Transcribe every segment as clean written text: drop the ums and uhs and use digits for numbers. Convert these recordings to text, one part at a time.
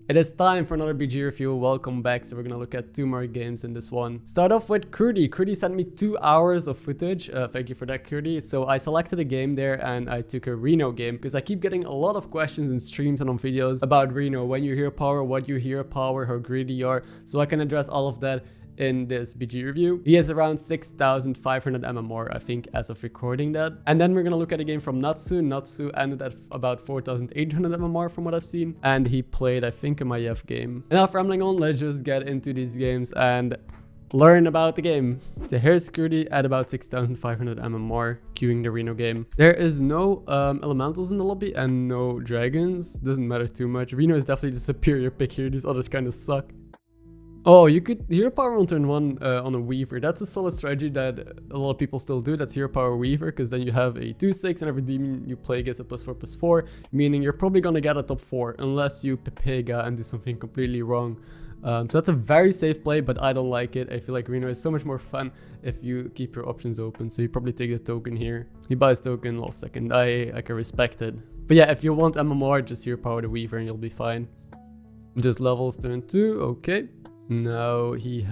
It is time for another BG review. Welcome back. So we're gonna look at 2 more games in this one. Start off with Kurdi. Kurdi sent me 2 hours of footage. Thank you for that, Kurdi. So I selected a game there and I took a Reno game because I keep getting a lot of questions in streams and on videos about Reno. When you hear power, what you hear power, how greedy you are. So I can address all of that in this BG review. He has around 6,500 MMR, I think, as of recording that. And then we're gonna look at a game from Natsu. Natsu ended at about 4,800 MMR from what I've seen. And he played, I think, a Maiev game. Enough rambling on, let's just get into these games and learn about the game. So here's Kurdi at about 6,500 MMR, queuing the Reno game. There is no elementals in the lobby and no dragons. Doesn't matter too much. Reno is definitely the superior pick here. These others kind of suck. Oh, you could hero power on turn 1 on a Weaver. That's a solid strategy that a lot of people still do. That's hero power Weaver, because then you have a 2/6 and every demon you play gets a +4/+4, meaning you're probably gonna get a top 4 unless you Pepega and do something completely wrong. So that's a very safe play, but I don't like it. I feel like Reno is so much more fun if you keep your options open. So you probably take the token here. He buys token last second. I can respect it. But yeah, if you want MMR, just hero power the Weaver and you'll be fine. Just levels turn 2, okay. Now he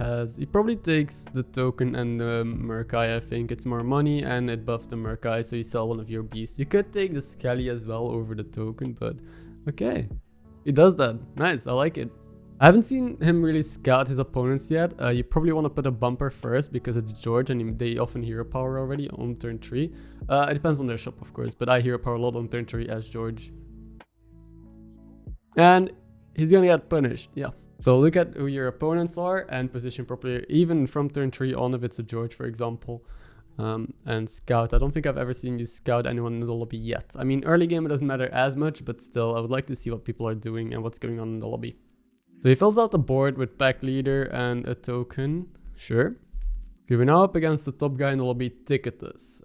probably takes the token and the Murkai. I think it's more money and it buffs the Murkai, so you sell one of your beasts. You could take the Skelly as well over the token, but okay. He does that. Nice, I like it. I haven't seen him really scout his opponents yet. You probably want to put a bumper first because it's George and they often hero power already on turn 3. It depends on their shop, of course, but I hero power a lot on turn 3 as George. And he's gonna get punished, yeah. So look at who your opponents are and position properly, even from turn 3 on if it's a George, for example. And scout. I don't think I've ever seen you scout anyone in the lobby yet. I mean, early game it doesn't matter as much, but still, I would like to see what people are doing and what's going on in the lobby. So he fills out the board with pack leader and a token. Sure. Okay, we're now up against the top guy in the lobby, Ticketus.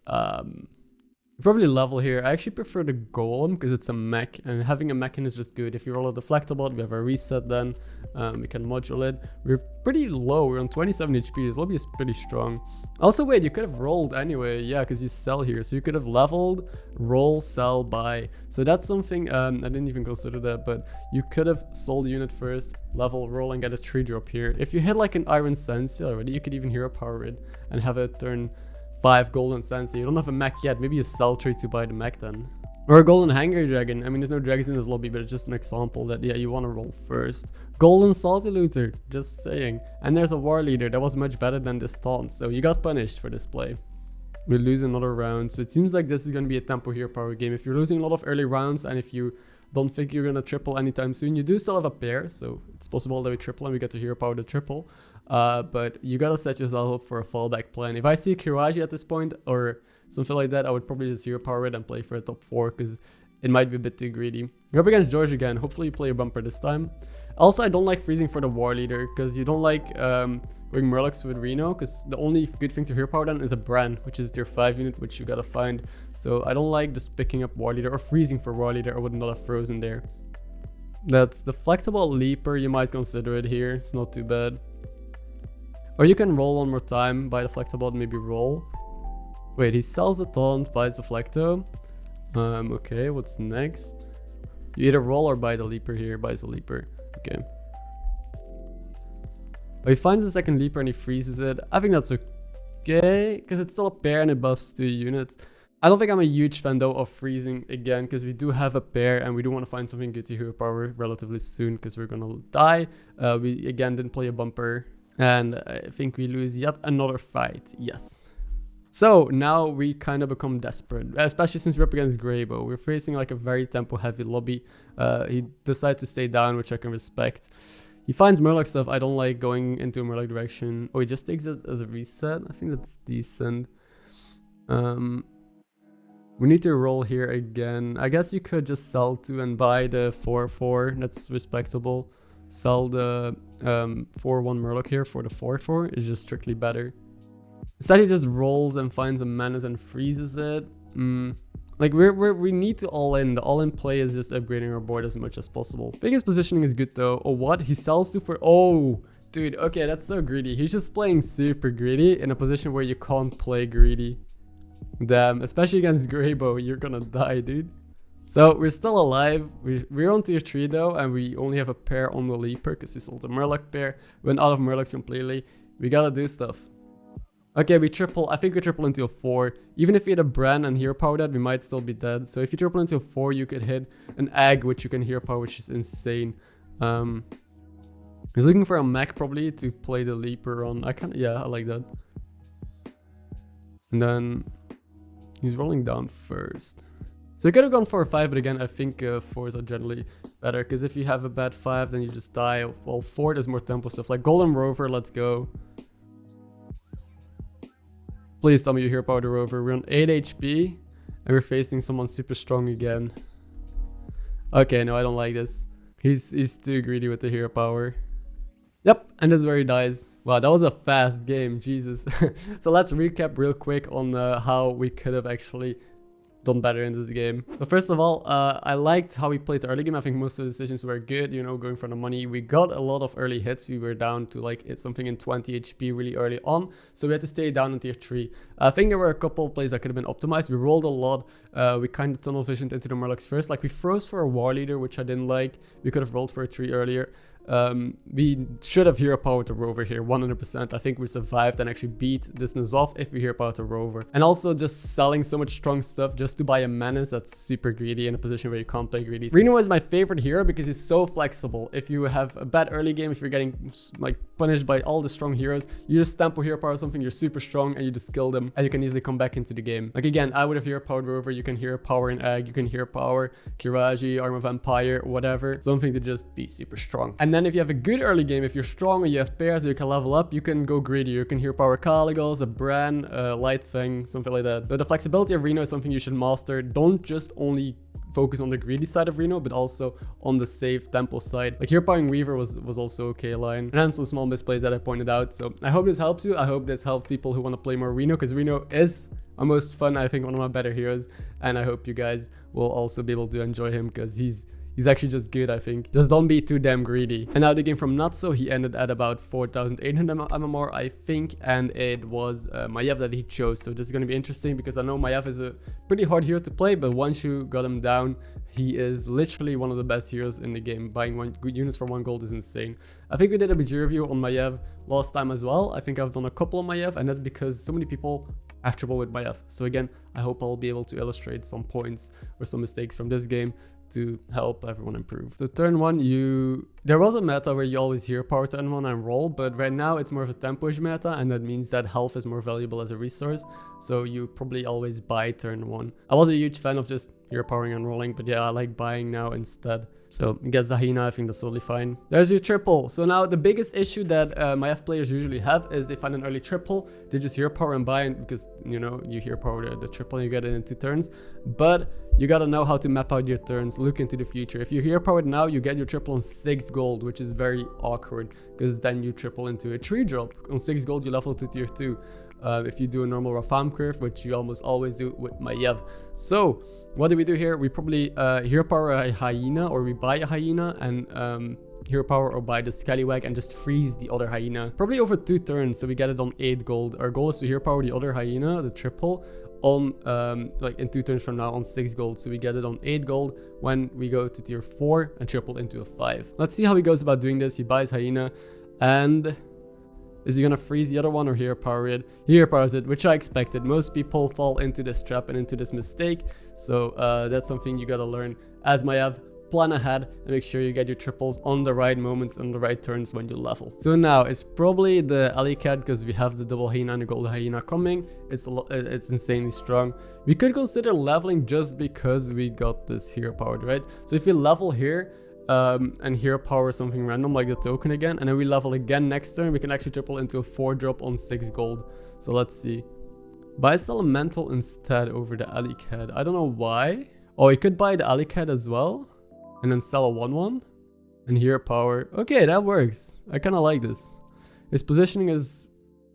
Probably level here. I actually prefer the golem because it's a mech and having a mech is just good. If you roll a deflectable, we have a reset then. We can module it. We're pretty low. We're on 27 HP. This lobby is pretty strong. Also, wait, you could have rolled anyway. Yeah, because you sell here. So you could have leveled, roll, sell, buy. So that's something, I didn't even consider that, but you could have sold the unit first, level, roll, and get a 3-drop here. If you hit like an Iron Sensei already, you could even hero power it and have it turn 5 golden sensei. You don't have a mech yet. Maybe you sell 3 to buy the mech then. Or a golden hanger dragon. I mean, there's no dragons in this lobby, but it's just an example that, yeah, you want to roll first. Golden salty looter. Just saying. And there's a war leader. That was much better than this taunt. So you got punished for this play. We lose another round. So it seems like this is going to be a tempo hero power game. If you're losing a lot of early rounds and if you don't think you're going to triple anytime soon, you do still have a pair. So it's possible that we triple and we get to hero power the triple. But you gotta set yourself up for a fallback plan. If I see Kiraji at this point or something like that, I would probably just hero power it and play for a top 4 because it might be a bit too greedy. You're up against George again. Hopefully you play a bumper this time. Also, I don't like freezing for the war leader because you don't like going Murlocs with Reno because the only good thing to hero power then is a Brand, which is tier 5 unit, which you gotta find. So I don't like just picking up war leader or freezing for war leader. I would not have frozen there. That's the flexible leaper. You might consider it here. It's not too bad. Or you can roll one more time, buy the Flectobot, maybe roll. Wait, he sells the taunt, buys the Flecto. Okay, what's next? You either roll or buy the leaper here, buys the leaper. Okay. Oh, he finds the second leaper and he freezes it. I think that's okay, because it's still a pair and it buffs 2 units. I don't think I'm a huge fan though of freezing again, because we do have a pair and we do want to find something good to hero power relatively soon, because we're gonna die. We again didn't play a bumper. And I think we lose yet another fight, yes. So now we kind of become desperate, especially since we're up against Greybow. We're facing like a very tempo heavy lobby. He decided to stay down, which I can respect. He finds Murloc stuff. I don't like going into a Murloc direction. Oh, he just takes it as a reset. I think that's decent. We need to roll here again. I guess you could just sell 2 and buy the 4/4. That's respectable. Sell the 4/1 Murloc here for the 4/4 is just strictly better. Instead he just rolls and finds a menace and freezes it. Like we need to all in. The all in play is just upgrading our board as much as possible. Biggest positioning is good though. Oh, what? He sells 2 for... Oh, dude. Okay, that's so greedy. He's just playing super greedy in a position where you can't play greedy. Damn, especially against Greybow, you're gonna die, dude. So we're still alive. We're on tier 3 though, and we only have a pair on the Leaper because we sold the Murloc pair. Went out of Murlocs completely. We gotta do stuff. Okay, I think we triple into a 4. Even if we hit a Bran and hero power that, we might still be dead. So if you triple into a 4, you could hit an egg, which you can hero power, which is insane. He's looking for a mech probably to play the Leaper on. I like that. And then he's rolling down first. So he could have gone for a 5, but again, I think 4s are generally better. Because if you have a bad 5, then you just die. Well, 4 does more tempo stuff. Like Golden Rover, let's go. Please tell me you hero power the Rover. We're on 8 HP. And we're facing someone super strong again. Okay, no, I don't like this. He's too greedy with the hero power. Yep, and this is where he dies. Wow, that was a fast game, Jesus. So let's recap real quick on how we could have actually done better in this game. But first of all, I liked how we played the early game. I think most of the decisions were good, you know, going for the money. We got a lot of early hits. We were down to like something in 20 HP really early on, so we had to stay down in tier 3. I think there were a couple of plays that could have been optimized. We rolled a lot. We kind of tunnel visioned into the Murlocs first. Like we froze for a war leader, which I didn't like. We could have rolled for a 3 earlier. We should have hero powered the Rover here 100%. I think we survived and actually beat distance off if we hero powered the Rover. And also just selling so much strong stuff just to buy a Menace, that's super greedy in a position where you can't play greedy. Reno is my favorite hero because he's so flexible. If you have a bad early game, if you're getting like punished by all the strong heroes, you just tempo hero power something, you're super strong, and you just kill them and you can easily come back into the game. Like again, I would have hero powered Rover. You can hero power an egg, you can hero power Kiraji, Armor Vampire, whatever, something to just be super strong. And then if you have a good early game, if you're strong and you have pairs that you can level up, you can go greedy. You can hero power Caligos, a Bran, a Light Fang, something like that. But the flexibility of Reno is something you should master. Don't just only focus on the greedy side of Reno, but also on the safe tempo side. Like hero powering Weaver was also okay line. And then some small misplays that I pointed out. So I hope this helps you. I hope this helps people who want to play more Reno, because Reno is my most fun, I think one of my better heroes. And I hope you guys will also be able to enjoy him because he's actually just good, I think. Just don't be too damn greedy. And now the game from Natso, he ended at about 4,800 MMR, I think. And it was Maiev that he chose. So this is going to be interesting because I know Maiev is a pretty hard hero to play. But once you got him down, he is literally one of the best heroes in the game. Buying good units for 1 gold is insane. I think we did a BG review on Maiev last time as well. I think I've done a couple of Maiev, and that's because so many people have trouble with Maiev. So again, I hope I'll be able to illustrate some points or some mistakes from this game to help everyone improve. So turn 1, there was a meta where you always hero power turn 1 and roll, but right now it's more of a tempo-ish meta, and that means that health is more valuable as a resource, so you probably always buy turn 1. I was a huge fan of just hero powering and rolling, but yeah, I like buying now instead. So get Zahina, I think that's totally fine. There's your triple. So now the biggest issue that Maiev players usually have is they find an early triple, they just hero power and buy it because, you know, you hero power the triple and you get it in 2 turns. But you gotta know how to map out your turns, look into the future. If you hero power it now, you get your triple on 6 gold, which is very awkward because then you triple into a 3 drop. On 6 gold, you level to tier 2. If you do a normal Rafam curve, which you almost always do with Maiev. So what do we do here? We probably hero power a hyena, or we buy a hyena and hero power or buy the scallywag and just freeze the other hyena. Probably over 2 turns, so we get it on 8 gold. Our goal is to hero power the other hyena, the triple, on like in 2 turns from now on 6 gold. So we get it on 8 gold when we go to tier 4 and triple into a 5. Let's see how he goes about doing this. He buys hyena, and is he gonna freeze the other one or hero power it? He hero powers it, which I expected. Most people fall into this trap and into this mistake. So that's something you gotta learn as Maiev. Plan ahead and make sure you get your triples on the right moments and the right turns when you level. So now it's probably the alley cat because we have the double hyena and the gold hyena coming. It's insanely strong. We could consider leveling just because we got this hero powered, right? So if we level here and hero power something random like the token again, and then we level again next turn, we can actually triple into a 4 drop on 6 gold. So let's see. Buy Elemental instead over the alley cat. I don't know why. Oh, you could buy the alley cat as well and then sell a 1/1 and hero power. Okay, that works. I kind of like this. His positioning is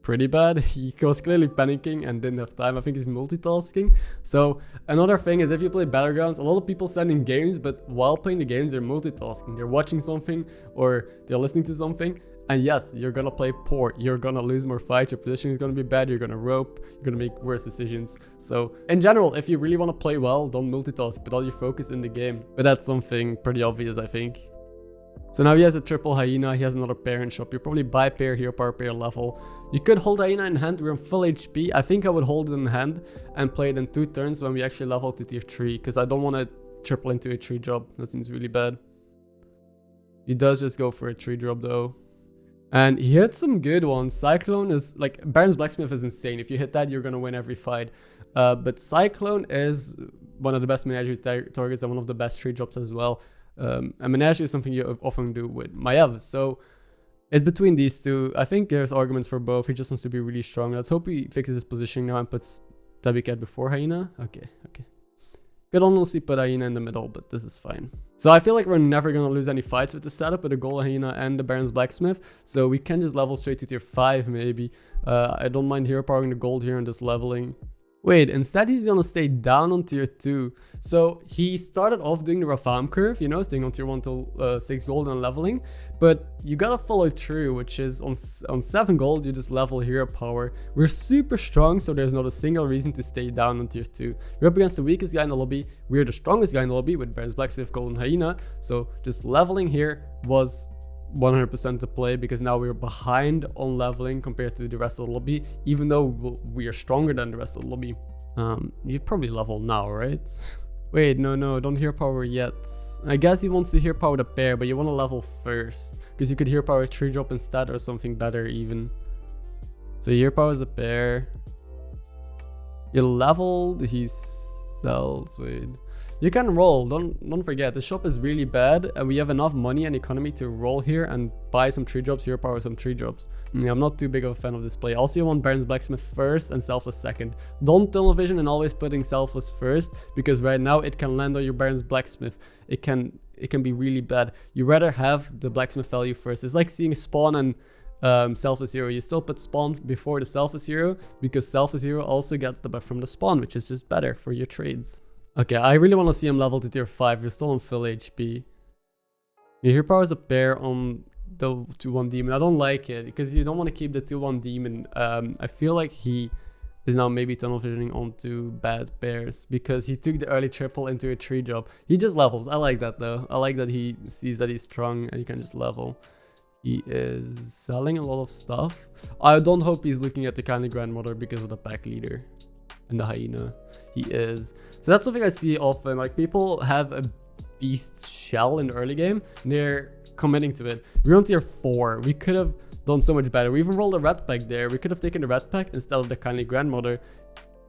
pretty bad. He was clearly panicking and didn't have time. I think he's multitasking. So another thing is, if you play Battlegrounds, a lot of people send in games, but while playing the games, they're multitasking. They're watching something or they're listening to something. And yes, you're gonna play poor, you're gonna lose more fights, your position is gonna be bad, you're gonna rope, you're gonna make worse decisions. So in general, if you really want to play well, don't multitask, put all your focus in the game. But that's something pretty obvious, I think. So now he has a triple hyena, he has another pair in shop. You probably buy pair, hero power, pair level. You could hold hyena in hand, we're on full HP. I think I would hold it in hand and play it in 2 turns when we actually level to tier 3, because I don't want to triple into a 3 drop. That seems really bad. He does just go for a 3 drop though. And he hit some good ones. Cyclone is like, Baron's Blacksmith is insane. If you hit that, you're gonna win every fight. But Cyclone is one of the best menagerie targets and one of the best 3 drops as well. And menagerie is something you often do with Maiev. So it's between these two. I think there's arguments for both. He just wants to be really strong. Let's hope he fixes his positioning now and puts Tabbycat before hyena. Okay. Could honestly put hyena in the middle, but this is fine. So I feel like we're never gonna lose any fights with the setup with the gold hyena and the Baron's Blacksmith. So we can just level straight to tier 5 maybe. I don't mind hero powering the gold here and just leveling. Wait, instead he's gonna stay down on tier 2. So he started off doing the Rafam curve, you know, staying on tier 1 till 6 gold and leveling. But you gotta follow through, which is on 7 gold, you just level hero power. We're super strong, so there's not a single reason to stay down on tier 2. We're up against the weakest guy in the lobby. We're the strongest guy in the lobby with Baron's Blacksmith, Gold, and Hyena. So just leveling here was 100% to play, because now we're behind on leveling compared to the rest of the lobby, even though we are stronger than the rest of the lobby. You probably level now, right? Wait, no, don't hero power yet. I guess he wants to hero power the pair, but you want to level first, because you could hero power a 3 drop instead or something better even. So hero power is a pair. You leveled, he sells, wait. You can roll, don't forget, the shop is really bad and we have enough money and economy to roll here and buy some 3 drops, hero power some 3 drops. Yeah, I'm not too big of a fan of this play. Also, you want Baron's Blacksmith first and Selfless second. Don't tunnel vision and always putting Selfless first, because right now it can land on your Baron's Blacksmith. It can be really bad. You rather have the Blacksmith value first. It's like seeing Spawn and Selfless hero. You still put Spawn before the Selfless hero, because Selfless hero also gets the buff from the Spawn, which is just better for your trades. Okay, I really want to see him level to tier 5. You're still on full HP. Your hero power is a pair on the 2-1 demon. I don't like it, because you don't want to keep the 2-1 demon. I feel like he is now maybe tunnel visioning onto bad pairs, because he took the early triple into a 3 drop. He just levels. I like that though. I like that he sees that he's strong and he can just level. He is selling a lot of stuff. I don't hope he's looking at the Kindly Grandmother because of the pack leader and the hyena. He is. So that's something I see often. Like, people have a beast shell in the early game and they're committing to it. We're on tier 4. We could have done so much better. We even rolled a red pack there. We could have taken the red pack instead of the Kindly Grandmother,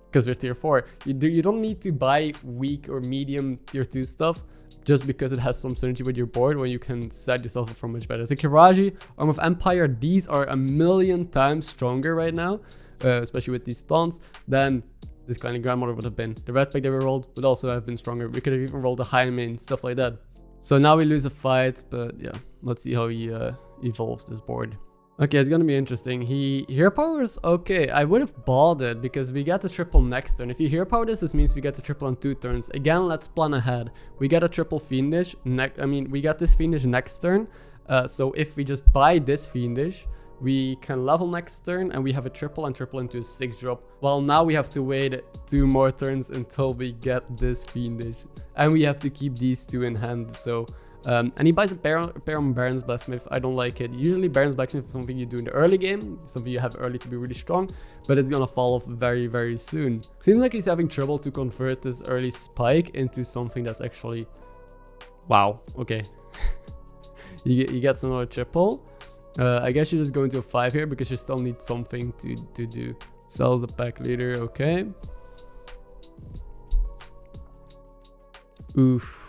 because we're tier 4. You don't need to buy weak or medium tier 2 stuff just because it has some synergy with your board, when you can set yourself up for much better. So Kiraji, Arm of Empire, these are a million times stronger right now, especially with these taunts, than this Kindly Grandmother would have been. The red pack that we rolled would also have been stronger. We could have even rolled a high main, stuff like that. So now we lose a fight, but yeah, let's see how he evolves this board. Okay, it's gonna be interesting. Hero power is okay. I would have bought it because we get the triple next turn. If you hero power this means we get the triple on 2 turns. Again, let's plan ahead. We get a triple Fiendish. We got this Fiendish next turn. So if we just buy this Fiendish, we can level next turn and we have a triple and triple into a 6 drop. Well, now we have to wait 2 more turns until we get this Fiendish. And we have to keep these 2 in hand. So and he buys a pair on Baron's Blacksmith. I don't like it. Usually Baron's Blacksmith is something you do in the early game, something you have early to be really strong, but it's gonna fall off very, very soon. Seems like he's having trouble to convert this early spike into something that's actually... Wow, okay. he gets another triple. I guess you just go into a 5 here because you still need something to do. Sells the pack leader, okay. Oof.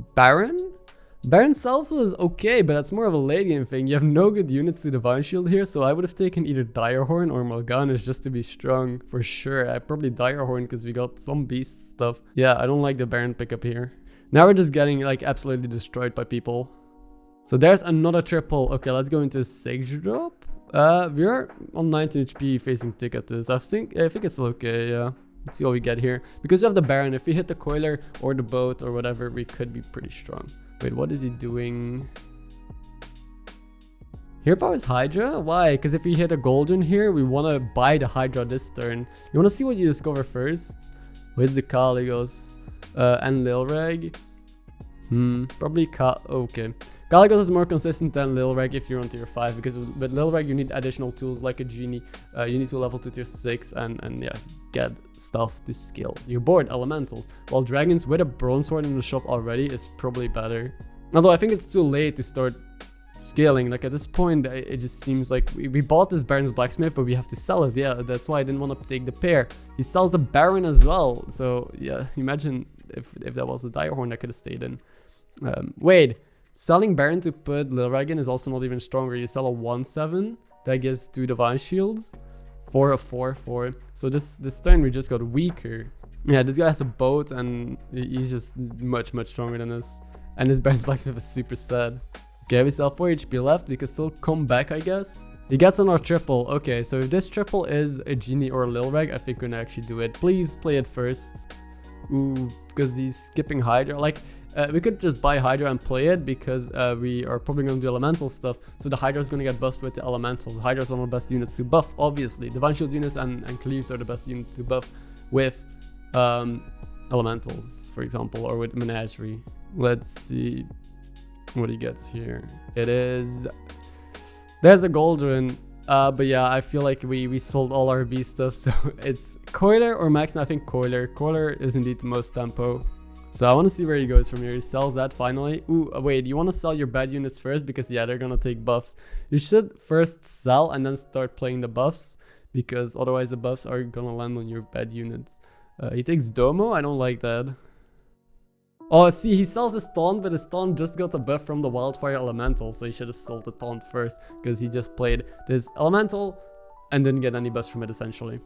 Baron Selfless is okay, but that's more of a late game thing. You have no good units to Divine Shield here, so I would have taken either Direhorn or Morgana's just to be strong for sure. I probably Direhorn because we got some beast stuff. Yeah, I don't like the Baron pickup here. Now we're just getting like absolutely destroyed by people. So there's another triple. Okay, let's go into a 6 drop. We're on 19 HP facing tick at this. I think it's okay, yeah. Let's see what we get here. Because we have the Baron, if we hit the Coiler or the boat or whatever, we could be pretty strong. Wait, what is he doing? Here powers Hydra? Why? Because if we hit a golden here, we want to buy the Hydra this turn. You want to see what you discover first? Where's the Kaligos? And Lilreg? Probably okay. Kaligos is more consistent than Lilreg if you're on tier 5, because with Lilreg you need additional tools like a genie. You need to level to tier 6 and yeah, get stuff to scale your board, elementals. While dragons with a bronze sword in the shop already is probably better. Although I think it's too late to start scaling. Like at this point it just seems like we bought this Baron's blacksmith, but we have to sell it. Yeah, that's why I didn't want to take the pair. He sells the Baron as well, so yeah, imagine if that was the Direhorn that could have stayed in. Wait, selling Baron to put Lilreg in is also not even stronger. You sell a 1/7 that gives 2 divine shields for a 4/4. So this turn we just got weaker. Yeah, this guy has a boat and he's just much stronger than us, and this Baron's blacksmith is super sad. Okay, we still have 4 HP left. We can still come back, I guess. He gets on our triple. Okay, so if this triple is a genie or a Lilreg, I think we're gonna actually do it. Please play it first. Ooh, because he's skipping Hydra. Like, we could just buy Hydra and play it, because we are probably gonna do elemental stuff. So the Hydra is gonna get buffed with the elementals. Hydra is one of the best units to buff, obviously. Divine Shield units and Cleaves are the best units to buff with elementals, for example, or with Menagerie. Let's see what he gets here. It is, there's a Goldrun, but yeah, I feel like we sold all our B stuff, so it's Coiler or Max, and I think Coiler is indeed the most tempo. So I want to see where he goes from here. He sells that finally. Ooh, wait, you want to sell your bad units first, because yeah, they're gonna take buffs. You should first sell and then start playing the buffs, because otherwise the buffs are gonna land on your bad units. He takes Domo. I don't like that. Oh, see, he sells his taunt, but his taunt just got a buff from the Wildfire Elemental, so he should have sold the taunt first, because he just played this Elemental and didn't get any buffs from it, essentially.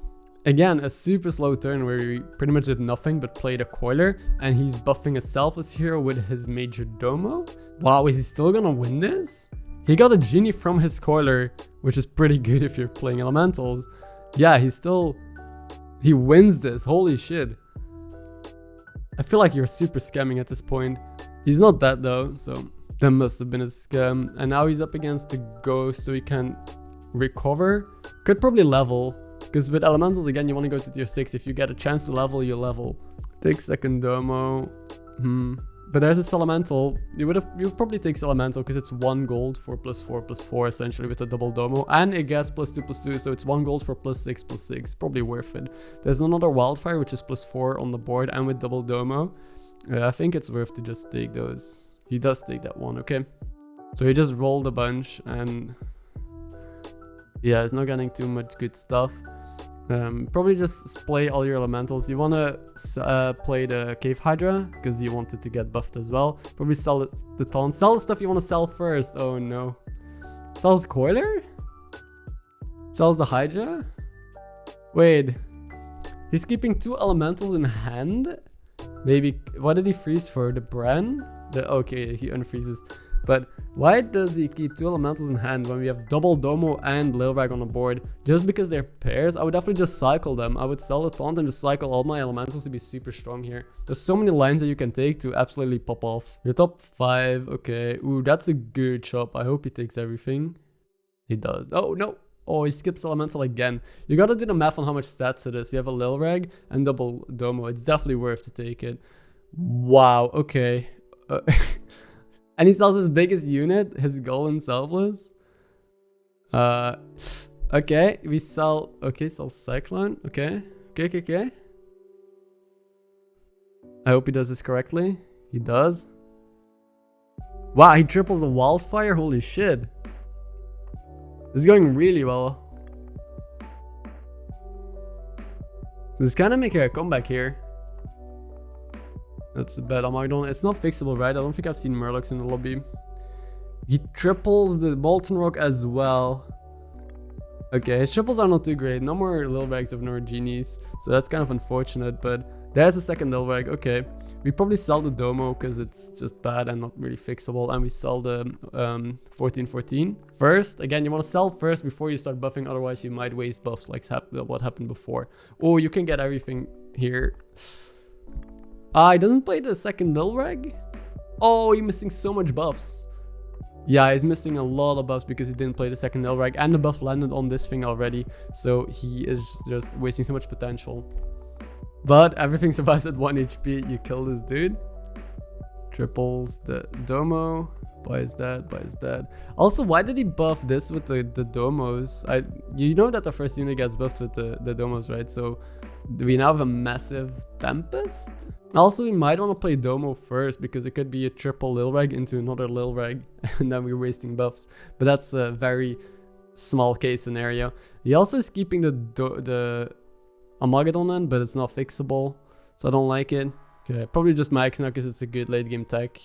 Again, a super slow turn where he pretty much did nothing but played a Coiler, and he's buffing a Selfless Hero with his Major Domo. Wow, is he still gonna win this? He got a Genie from his Coiler, which is pretty good if you're playing Elementals. Yeah, he wins this, holy shit. I feel like you're super scamming at this point. He's not that though, so that must have been a scam. And now he's up against the Ghost, so he can recover. Could probably level, because with Elementals, again, you want to go to tier 6. If you get a chance to level, you level. Take second Domo. But there's this Elemental. You would probably take Elemental, because it's 1 gold for +4/+4 essentially with a double Domo. And it gets +2/+2, so it's 1 gold for +6/+6. Probably worth it. There's another Wildfire, which is +4 on the board, and with double Domo. I think it's worth to just take those. He does take that one, okay. So he just rolled a bunch, and yeah, he's not getting too much good stuff. Probably just play all your elementals. You want to play the Cave Hydra, because you wanted to get buffed as well. Probably sell the taunt. Sell the stuff you want to sell first. Oh no. Sells Coiler? Sells the Hydra? Wait. He's keeping 2 elementals in hand? Maybe. What did he freeze for? The Bran? Okay, he unfreezes. But why does he keep 2 elementals in hand when we have double Domo and Lilreg on the board? Just because they're pairs? I would definitely just cycle them. I would sell the taunt and just cycle all my elementals to be super strong here. There's so many lines that you can take to absolutely pop off. Your top 5, okay. Ooh, that's a good chop. I hope he takes everything. He does. Oh, no. Oh, he skips elemental again. You gotta do the math on how much stats it is. We have a Lilreg and double Domo. It's definitely worth to take it. Wow, okay. And he sells his biggest unit, his Golden Selfless. Okay, we sell... Okay, sell Cyclone. Okay. Okay. I hope he does this correctly. He does. Wow, he triples a Wildfire? Holy shit. This is going really well. This is kind of making a comeback here. That's a bad Armageddon. It's not fixable, right? I don't think I've seen Murlocs in the lobby. He triples the Molten Rock as well. Okay, his triples are not too great. No more Lilregs of nor Genies. So that's kind of unfortunate, but there's a second Lilreg. Okay. We probably sell the Domo because it's just bad and not really fixable. And we sell the 14/14 first. Again, you want to sell first before you start buffing. Otherwise, you might waste buffs like what happened before. Oh, you can get everything here. He doesn't play the second Lilreg. Oh, you're missing so much buffs. Yeah, he's missing a lot of buffs because he didn't play the second Ilreg, and the buff landed on this thing already, so he is just wasting so much potential. But everything survives at 1 HP. You kill this dude. Triples the Domo. Why is that? Also, why did he buff this with the Domos? You know that the first unit gets buffed with the Domos, right? So we now have a massive Tempest. Also, we might want to play Domo first because it could be a triple Lilreg into another Lilreg and then we're wasting buffs. But that's a very small case scenario. He also is keeping the Armageddon in, but it's not fixable, so I don't like it. Okay, probably just Max now because it's a good late game tech.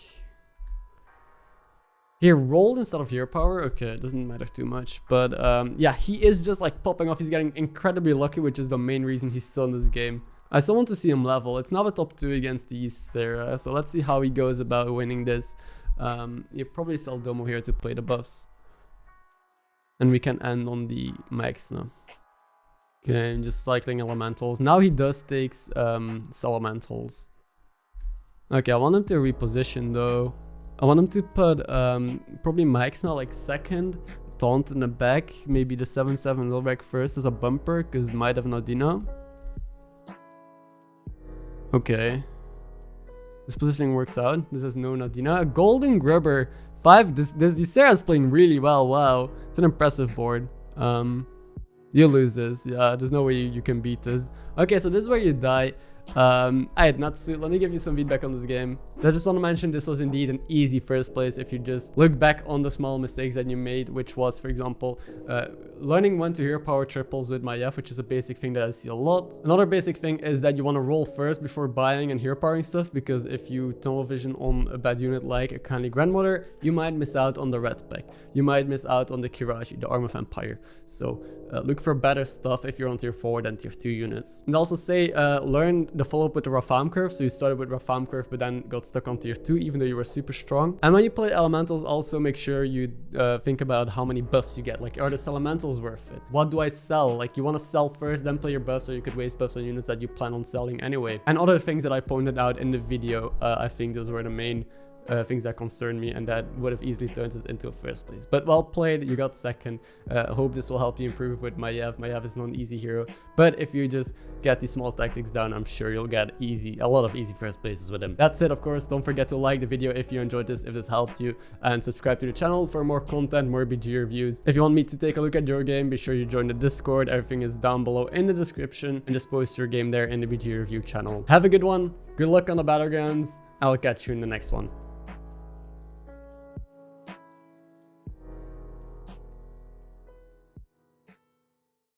Here, rolled instead of hero power. Okay, it doesn't matter too much. But yeah, he is just like popping off. He's getting incredibly lucky, which is the main reason he's still in this game. I still want to see him level. It's now a top 2 against the Sarah. So let's see how he goes about winning this. You probably sell Domo here to play the buffs. And we can end on the Max now. Okay, I'm just cycling elementals. Now he does take elementals. Okay, I want him to reposition though. I want him to put probably Max now like second, Taunt in the back, maybe the 7/7 Lilreg first as a bumper because Maiev have Nadina. Okay, this positioning works out. This has no Nadina. A Golden Grubber 5. This Sarah's playing really well. Wow, it's an impressive board. You lose this. Yeah, there's no way you can beat this. Okay, so this is where you die. Alright, Natsu, let me give you some feedback on this game. I just want to mention this was indeed an easy first place if you just look back on the small mistakes that you made, which was, for example, learning when to hero power triples with Maiev, which is a basic thing that I see a lot. Another basic thing is that you want to roll first before buying and hero powering stuff, because if you tunnel vision on a bad unit like a Kindly Grandmother, you might miss out on the red pack. You might miss out on the Kiraji, the Arm of Empire. So look for better stuff if you're on tier 4 than tier 2 units. And also say, learn the follow-up with the rough farm curve. So you started with rough farm curve, but then got stuck on tier 2, even though you were super strong. And when you play elementals, also make sure you think about how many buffs you get. Like, are the elementals worth it? What do I sell? Like, you want to sell first, then play your buffs, so you could waste buffs on units that you plan on selling anyway. And other things that I pointed out in the video, I think those were the main things that concerned me and that would have easily turned this into a first place. But well played, you got second. I hope this will help you improve with Maiev. Maiev is not an easy hero, but if you just get these small tactics down, I'm sure you'll get a lot of easy first places with him. That's it, of course. Don't forget to like the video if you enjoyed this, if this helped you, and subscribe to the channel for more content, more BG reviews. If you want me to take a look at your game, be sure you join the Discord. Everything is down below in the description, and just post your game there in the BG review channel. Have a good one. Good luck on the Battlegrounds. I'll catch you in the next one.